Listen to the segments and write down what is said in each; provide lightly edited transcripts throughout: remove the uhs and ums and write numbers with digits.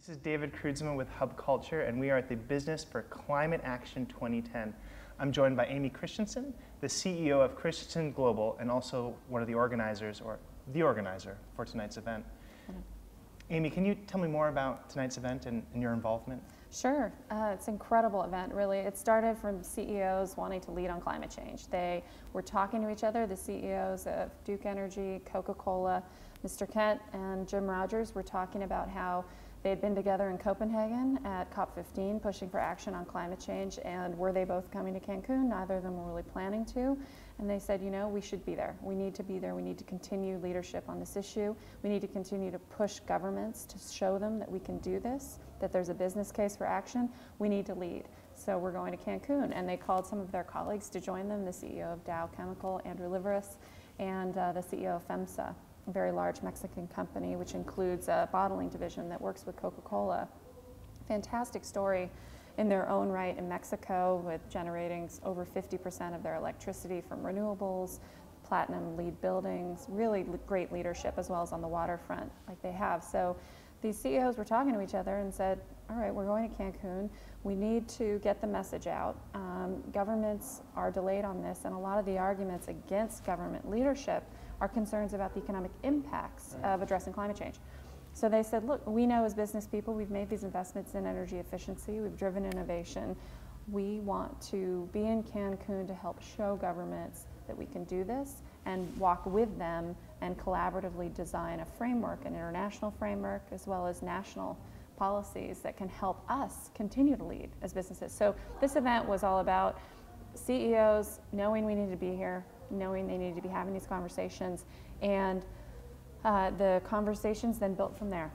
This is David Kroodsma with Hub Culture, and we are at the Business for Climate Action 2010. I'm joined by Aimee Christensen, the CEO of Christensen Global, and also one of the organizers, or the organizer, for tonight's event. Aimee, can you tell me more about tonight's event and your involvement? Sure. It's an incredible event, really. It started from CEOs wanting to lead on climate change. They were talking to each other, the CEOs of Duke Energy, Coca-Cola, Mr. Kent and Jim Rogers were talking about how they had been together in Copenhagen at COP16 pushing for action on climate change, and were they both coming to Cancun? Neither of them were really planning to. And they said, you know, we should be there. We need to be there. We need to continue leadership on this issue. We need to continue to push governments to show them that we can do this, that there's a business case for action. We need to lead. So we're going to Cancun. And they called some of their colleagues to join them, the CEO of Dow Chemical, Andrew Liveris, and the CEO of FEMSA, a very large Mexican company, which includes a bottling division that works with Coca-Cola. Fantastic story in their own right in Mexico, with generating over 50% of their electricity from renewables, platinum LEED buildings, really great leadership, as well as on the waterfront like they have. So these CEOs were talking to each other and said, all right, we're going to Cancun. We need to get the message out. Governments are delayed on this, and a lot of the arguments against government leadership are concerns about the economic impacts of addressing climate change. So they said, look, we know as business people, we've made these investments in energy efficiency, we've driven innovation. We want to be in Cancun to help show governments that we can do this and walk with them and collaboratively design a framework, an international framework, as well as national policies that can help us continue to lead as businesses. So this event was all about CEOs knowing we need to be here, knowing they need to be having these conversations, and the conversations then built from there.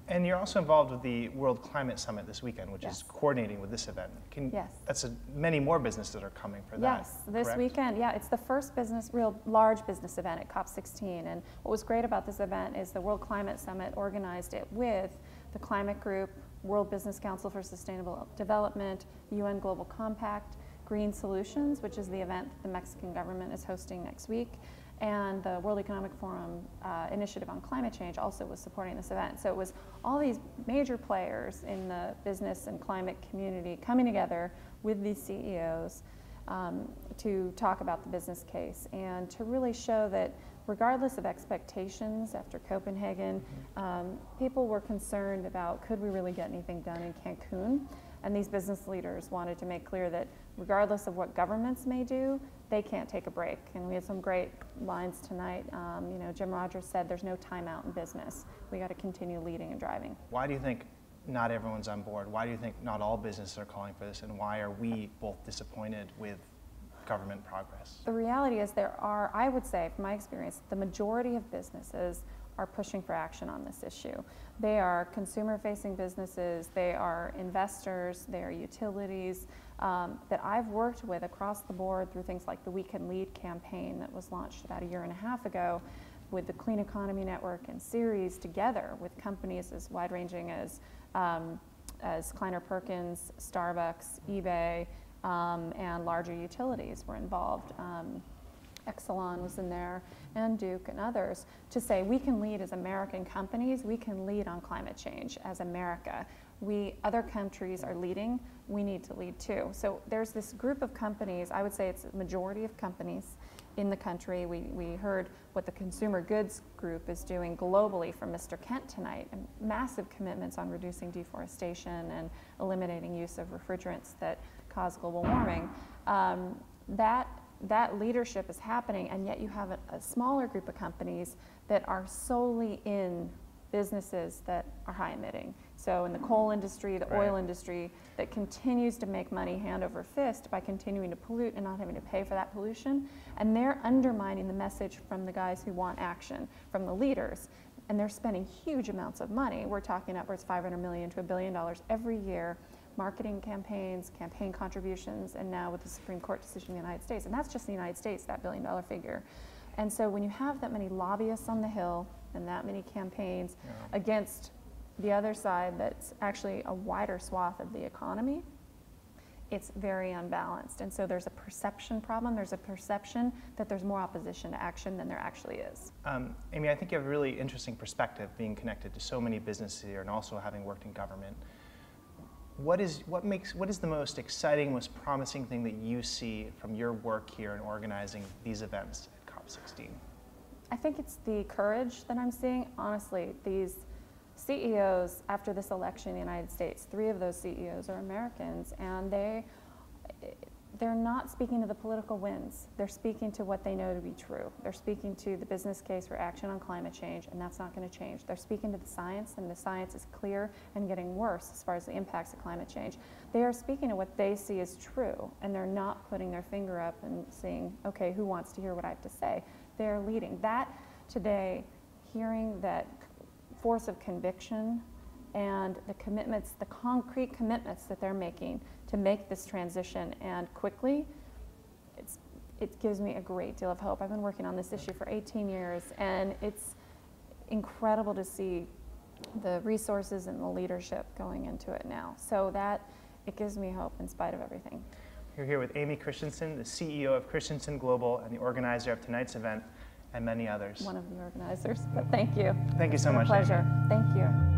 And you're also involved with the World Climate Summit this weekend, which Yes. is coordinating with this event. Yes. That's many more businesses that are coming for that. Yes, this correct? weekend, yeah, it's the first real large business event at COP16. And what was great about this event is the World Climate Summit organized it with the Climate Group, World Business Council for Sustainable Development, UN Global Compact, Green Solutions, which is the event that the Mexican government is hosting next week, and the World Economic Forum Initiative on Climate Change also was supporting this event. So it was all these major players in the business and climate community coming together with these CEOs to talk about the business case and to really show that regardless of expectations after Copenhagen, people were concerned about, could we really get anything done in Cancun? And these business leaders wanted to make clear that regardless of what governments may do, they can't take a break. And we had some great lines tonight. You know, Jim Rogers said there's no timeout in business. We got to continue leading and driving. Why do you think not everyone's on board? Why do you think not all businesses are calling for this? And why are we both disappointed with government progress? The reality is there are, I would say, from my experience, the majority of businesses are pushing for action on this issue. They are consumer-facing businesses, they are investors, they are utilities that I've worked with across the board through things like the We Can Lead campaign that was launched about 1.5 years ago, with the Clean Economy Network and Ceres, together with companies as wide-ranging as Kleiner Perkins, Starbucks, eBay, and larger utilities were involved. Exelon was in there, and Duke and others, to say we can lead as American companies, we can lead on climate change as America. Other countries are leading, we need to lead too. So there's this group of companies, I would say it's a majority of companies in the country. We heard what the consumer goods group is doing globally from Mr. Kent tonight, and massive commitments on reducing deforestation and eliminating use of refrigerants that cause global warming. That leadership is happening, and yet you have a smaller group of companies that are solely in businesses that are high emitting. So in the coal industry, the oil industry, that continues to make money hand over fist by continuing to pollute and not having to pay for that pollution. And they're undermining the message from the guys who want action, from the leaders. And they're spending huge amounts of money. We're talking upwards $500 million to $1 billion every year, marketing campaigns, campaign contributions, and now with the Supreme Court decision in the United States. And that's just the United States, that $1 billion figure. And so when you have that many lobbyists on the Hill and that many campaigns against the other side that's actually a wider swath of the economy, it's very unbalanced. And so there's a perception problem. There's a perception that there's more opposition to action than there actually is. Aimee, I think you have a really interesting perspective being connected to so many businesses here and also having worked in government. What is the most exciting, most promising thing that you see from your work here in organizing these events at COP16? I think it's the courage that I'm seeing. Honestly, these CEOs, after this election in the United States, 3 of those CEOs are Americans, and they're not speaking to the political winds. They're speaking to what they know to be true. They're speaking to the business case for action on climate change, and that's not going to change. They're speaking to the science, and the science is clear and getting worse as far as the impacts of climate change. They are speaking to what they see as true, and they're not putting their finger up and saying, okay, who wants to hear what I have to say? They're leading. That today, hearing that force of conviction and the commitments, the concrete commitments that they're making to make this transition and quickly, it gives me a great deal of hope. I've been working on this issue for 18 years, and it's incredible to see the resources and the leadership going into it now. So that, it gives me hope in spite of everything. You're here with Aimee Christensen, the CEO of Christensen Global and the organizer of tonight's event, and many others. One of the organizers, but thank you. Thank you so much. It's been a pleasure. Thank you.